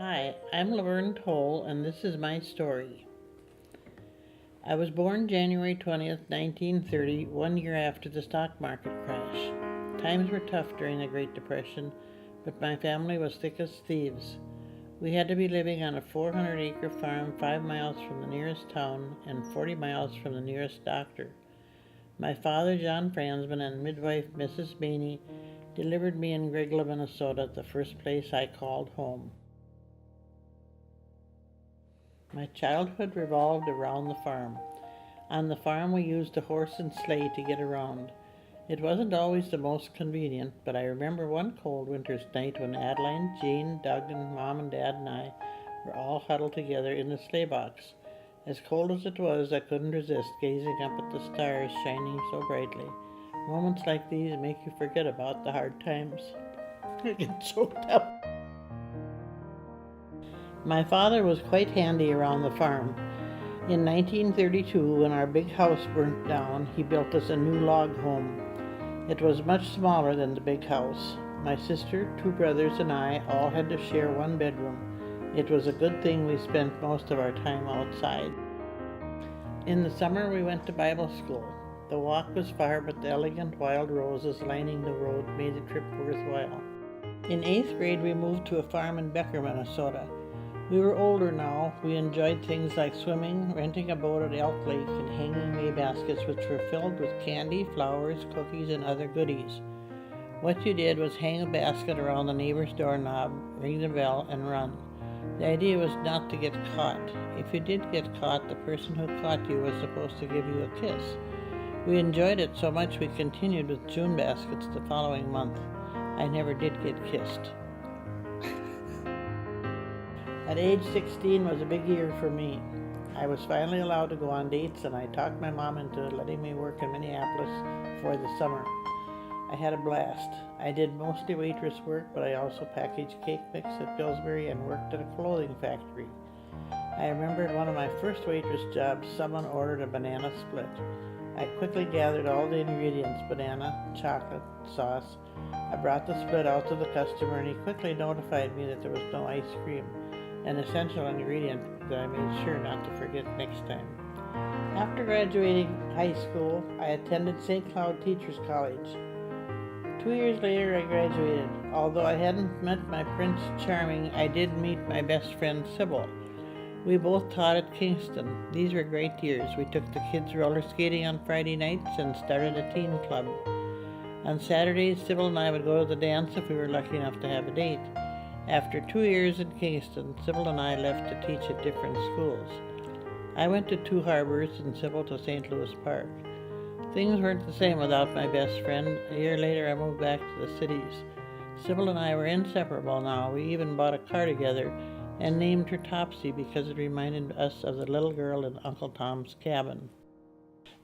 Hi, I'm Laverne Toll, and this is my story. I was born January 20th, 1930, 1 year after the stock market crash. Times were tough during the Great Depression, but my family was thick as thieves. We had to be living on a 400-acre farm 5 miles from the nearest town and 40 miles from the nearest doctor. My father, John Fransman, and midwife, Mrs. Maney, delivered me in Gregla, Minnesota, the first place I called home. My childhood revolved around the farm. On the farm we used a horse and sleigh to get around. It wasn't always the most convenient, but I remember one cold winter's night when Adeline, Jean, Doug, and Mom and Dad and I were all huddled together in the sleigh box. As cold as it was, I couldn't resist gazing up at the stars shining so brightly. Moments like these make you forget about the hard times. I get choked up. My father was quite handy around the farm. In 1932, when our big house burnt down, he built us a new log home. It was much smaller than the big house. My sister, 2 brothers, and I all had to share one bedroom. It was a good thing we spent most of our time outside. In the summer, we went to Bible school. The walk was far, but the elegant wild roses lining the road made the trip worthwhile. In 8th grade, we moved to a farm in Becker, Minnesota. We were older now. We enjoyed things like swimming, renting a boat at Elk Lake, and hanging May baskets which were filled with candy, flowers, cookies, and other goodies. What you did was hang a basket around the neighbor's doorknob, ring the bell, and run. The idea was not to get caught. If you did get caught, the person who caught you was supposed to give you a kiss. We enjoyed it so much we continued with June baskets the following month. I never did get kissed. At age 16 was a big year for me. I was finally allowed to go on dates, and I talked my mom into letting me work in Minneapolis for the summer. I had a blast. I did mostly waitress work, but I also packaged cake mix at Pillsbury and worked at a clothing factory. I remember at one of my first waitress jobs, someone ordered a banana split. I quickly gathered all the ingredients: banana, chocolate, sauce. I brought the split out to the customer, and he quickly notified me that there was no ice cream, an essential ingredient that I made sure not to forget next time. After graduating high school, I attended St. Cloud Teachers College. 2 years later, I graduated. Although I hadn't met my Prince Charming, I did meet my best friend Sybil. We both taught at Kingston. These were great years. We took the kids roller skating on Friday nights and started a teen club. On Saturdays, Sybil and I would go to the dance if we were lucky enough to have a date. After 2 years in Kingston, Sybil and I left to teach at different schools. I went to Two Harbors and Sybil to St. Louis Park. Things weren't the same without my best friend. A year later, I moved back to the cities. Sybil and I were inseparable now. We even bought a car together and named her Topsy because it reminded us of the little girl in Uncle Tom's Cabin.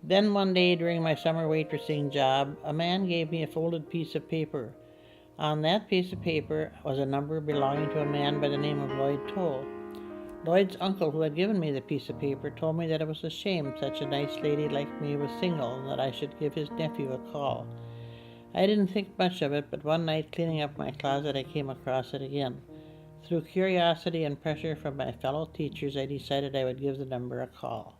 Then one day during my summer waitressing job, a man gave me a folded piece of paper. On that piece of paper was a number belonging to a man by the name of Lloyd Toll. Lloyd's uncle, who had given me the piece of paper, told me that it was a shame such a nice lady like me was single and that I should give his nephew a call. I didn't think much of it, but one night cleaning up my closet I came across it again. Through curiosity and pressure from my fellow teachers, I decided I would give the number a call.